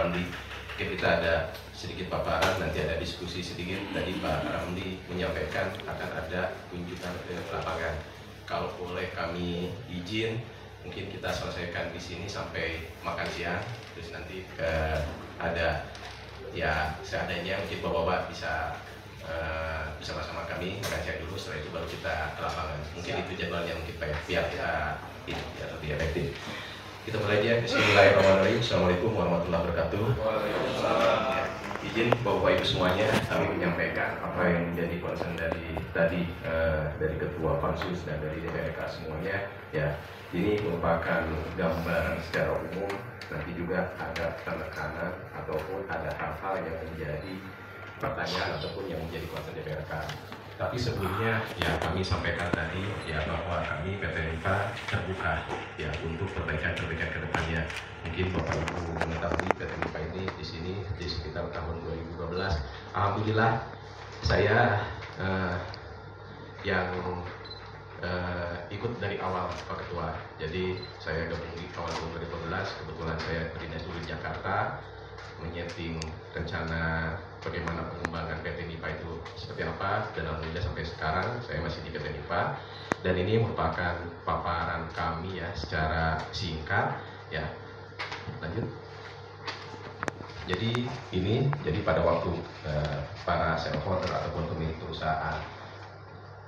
Ramli. Mungkin kita ada sedikit paparan, nanti ada diskusi sedikit. Tadi Pak Ramli menyampaikan akan ada kunjungan ke lapangan. Kalau boleh kami izin, mungkin kita selesaikan di sini sampai makan siang, terus nanti ada ya seadanya, mungkin bapak-bapak bisa bersama-sama kami makan siang dulu, setelah itu baru kita ke lapangan. Mungkin itu jadwalnya, mungkin Pak, biar kita lebih efektif. Kita mulai aja. Bismillahirrahmanirrahim. Assalamualaikum warahmatullahi wabarakatuh. Ya, izin bapak ibu semuanya, kami menyampaikan apa yang menjadi concern dari tadi dari ketua pansus dan dari DPRK semuanya. Ya, ini merupakan gambaran secara umum. Nanti juga ada penekanan ataupun ada hal-hal yang menjadi pertanyaan ataupun yang menjadi concern DPRK. Tapi sebelumnya ya kami sampaikan tadi ya bahwa kami PT NIPA terbuka ya untuk perbaikan-perbaikan ke depannya. Mungkin Bapak Ibu mengetahui PT NIPA ini di sini di sekitar tahun 2012. Alhamdulillah saya yang ikut dari awal Pak Ketua. Jadi saya gabung di awal 2012. Kebetulan saya berdinas dulu di Jakarta, menyeting rencana bagaimana pengembangan PT NIPA itu seperti apa, dan alhamdulillah sampai sekarang saya masih di PT NIPA. Dan ini merupakan paparan kami ya secara singkat ya. Lanjut. Jadi pada waktu para shareholder ataupun pemilik perusahaan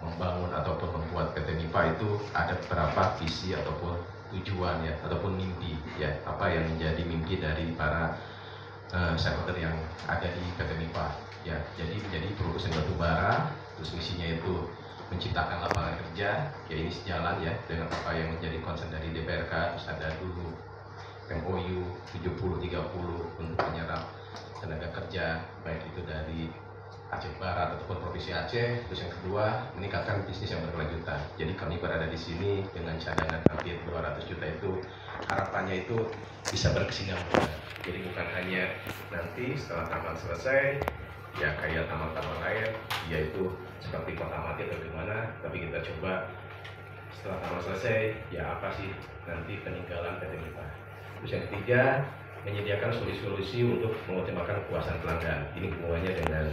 membangun ataupun membuat PT NIPA itu ada beberapa visi ataupun tujuan ya, ataupun mimpi ya, apa yang menjadi mimpi dari para shareholder yang ada di PT NIPA ya. Jadi menjadi produsen batu bara, terus misinya itu menciptakan lapangan kerja ya. Ini sejalan ya dengan apa yang menjadi concern dari DPRK. Terus ada dulu MOU 70-30 untuk menyerap tenaga kerja baik itu dari Aceh Barat ataupun Provinsi Aceh. Terus yang kedua, meningkatkan bisnis yang berkelanjutan. Jadi kami berada di sini dengan cadangan hampir 200 juta itu, harapannya itu bisa berkesinambungan. Jadi bukan hanya nanti setelah taman selesai ya kayak taman-taman lain yaitu seperti Kota Mati atau gimana, tapi kita coba setelah taman selesai ya apa sih nanti peninggalan PT NIPA. Terus yang ketiga, menyediakan solusi-solusi untuk mengoptimalkan kepuasan pelanggan. Ini hubungannya dengan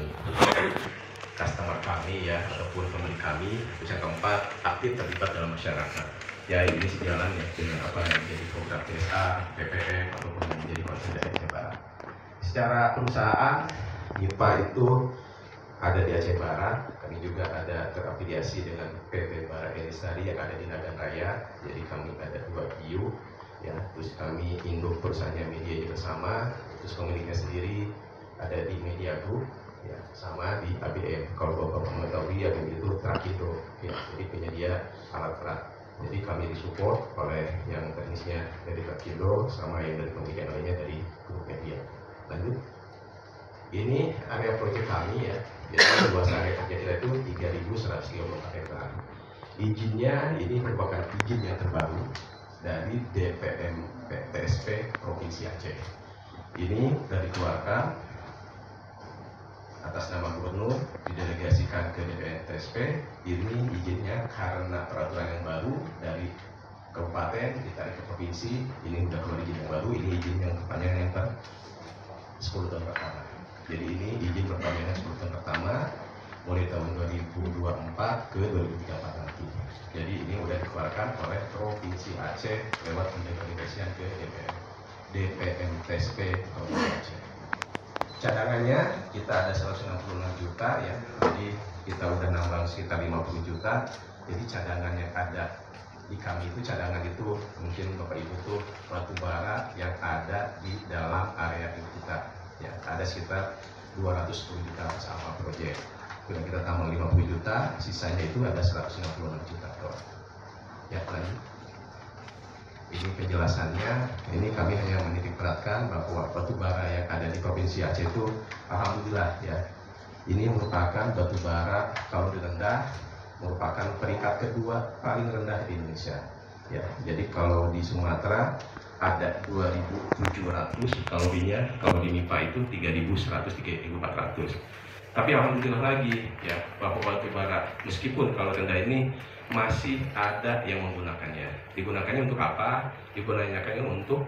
customer kami ya ataupun pemilik kami. Terus yang keempat, aktif terlibat dalam masyarakat. Ya ini sejalan ya dengan apa yang menjadi program PSA, PPM ataupun yang menjadi concern dari Aceh Barat. Secara perusahaan, NIPA itu ada di Aceh Barat. Kami juga ada terafiliasi dengan PT Bara Elisari yang ada di Nagan Raya. Jadi kami ada 2 QU. Ya, terus kami induk perusahaannya Media bersama, terus pemiliknya sendiri ada di Media Group, ya, sama di ABM. Kalau Bapak mengetahui ABM itu Trakindo, ya, jadi penyedia alat berat. Jadi kami disupport oleh yang teknisnya dari Trakindo sama yang dari pemilik lainnya dari Grup Media. Lanjut. Ini area proyek kami ya. Jadi luas area kerja kita itu 3.134 hektar. Izinnya ini merupakan izin yang terbaru dari DPM TSP Provinsi Aceh. Ini sudah dikeluarkan atas nama gubernur, didelegasikan ke DPM TSP. Ini izinnya karena peraturan yang baru dari kabupaten ditarik ke provinsi. Ini sudah keluar izin yang baru. Ini izin yang perpanjangan yang 10 tahun pertama. Jadi ini izin perpanjangan 10 tahun pertama mulai tahun 2024 ke 2034 nanti. Jadi ini sudah dikeluarkan oleh Provinsi Aceh lewat pendelegasian ke DPM TSP Provinsi Aceh. Cadangannya kita ada 166 juta ya. Jadi kita udah nambang sekitar 50 juta. Jadi cadangan yang ada di kami itu, cadangan itu mungkin Bapak Ibu tuh batu bara yang ada di dalam area kita ya. Ada sekitar 210 juta sama proyek. Sudah kita tambah 50 juta, sisanya itu ada 166 juta dolar. Ya, lanjut. Ini penjelasannya. Ini kami hanya menitik beratkan bahwa batu bara yang ada di Provinsi Aceh itu alhamdulillah ya. Ini merupakan batu bara kalau direndah merupakan peringkat kedua paling rendah di Indonesia. Ya, jadi kalau di Sumatera ada 2.700 kalorinya, kalau di NIPA itu 3.100, 3.400. Tapi alhamdulillah lagi ya, bahwa batu bara meskipun kalau rendah ini masih ada yang menggunakannya. Digunakannya untuk apa? Digunakannya untuk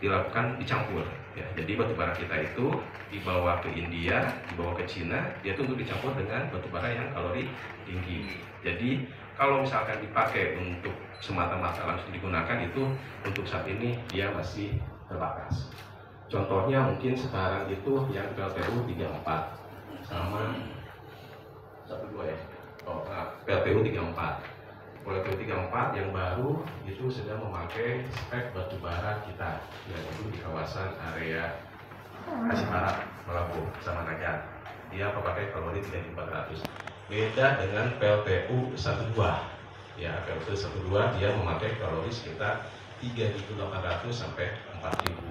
dilakukan dicampur Ya, jadi batubara kita itu dibawa ke India, dibawa ke Cina, dia itu untuk dicampur dengan batubara yang kalori tinggi. Jadi kalau misalkan dipakai untuk semata-mata langsung digunakan, itu untuk saat ini dia masih terbatas. Contohnya mungkin sekarang itu yang PLTU 34 sama 12 ya. PLTU 34. PLTU 34 yang baru itu sedang memakai spek batubara kita, yaitu di kawasan area Asia Barat, Melabu, sama Naga. Dia memakai kalori 3400. Beda dengan PLTU 12. Ya, PLTU 12 dia memakai kalori sekitar 3800 sampai 4000.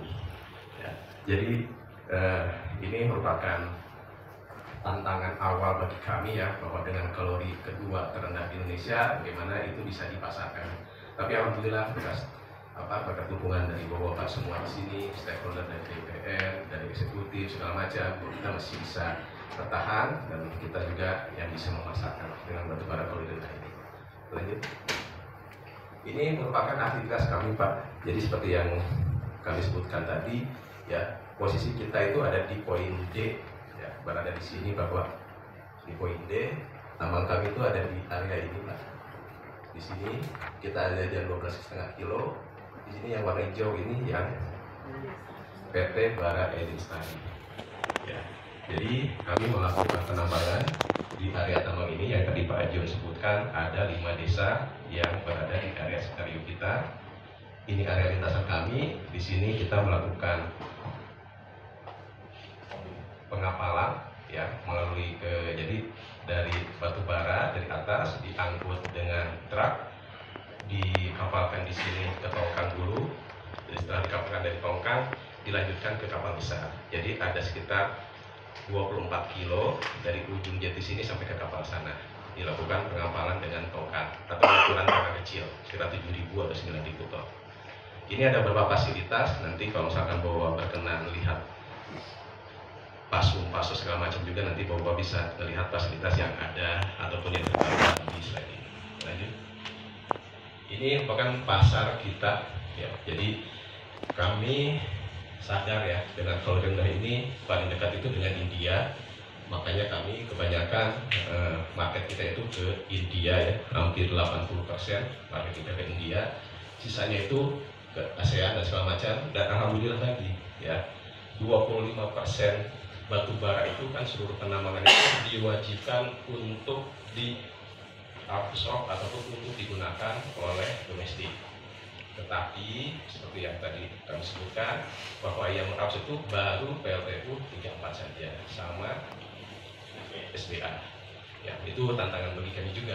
Ya, jadi ini merupakan tantangan awal bagi kami ya, bahwa dengan kalori kedua terendah di Indonesia, bagaimana itu bisa dipasarkan. Tapi alhamdulillah berkat dukungan dari bapak-bapak semua di sini, stakeholder dari DPR, dari eksekutif segala macam, kita masih bisa bertahan dan kita juga yang bisa memasarkan dengan batubara kalori rendah ini. Lanjut. Ini merupakan aktivitas kami Pak. Jadi seperti yang kami sebutkan tadi, ya posisi kita itu ada di poin D. Berada di sini bahwa di poin D, tambang kami itu ada di area ini Pak. Di sini kita ada di 12,5 kilo. Di sini yang warna hijau ini yang PT Bara Edi Lestari. Ya, jadi kami melakukan penambangan di area tambang ini yang tadi Pak Ajon sebutkan, ada 5 desa yang berada di area sekitar kita. Ini area lintasan kami. Di sini kita melakukan pengapalan ya, melalui jadi dari batu bara dari atas diangkut dengan truk, dikapalkan di sini ke tongkang dulu. Jadi setelah dikapalkan dari tongkang dilanjutkan ke kapal besar. Jadi ada sekitar 24 kilo dari ujung jati sini sampai ke kapal sana. Dilakukan pengapalan dengan tongkang atau ukuran tongkang kecil sekitar 7.000 atau 9.000 ton. Ini ada beberapa fasilitas, nanti kalau misalkan bawa berkenan lihat pasu segala macam juga, nanti bapak bisa melihat fasilitas yang ada ataupun yang terdapat di slide ini. Lanjut. Ini merupakan pasar kita ya. Jadi kami sadar ya, dengan kalori rendah ini paling dekat itu dengan India. Makanya kami kebanyakan market kita itu ke India ya, hampir 80% market kita ke India. Sisanya itu ke ASEAN dan segala macam. Dan alhamdulillah lagi ya, 25% batu bara itu kan seluruh penambangan itu diwajibkan untuk diabsorb ataupun untuk digunakan oleh domestik. Tetapi seperti yang tadi kami sebutkan, bahwa yang mengabsorb itu baru PLTU 34 saja sama SBA. Ya, itu tantangan bagi kami juga.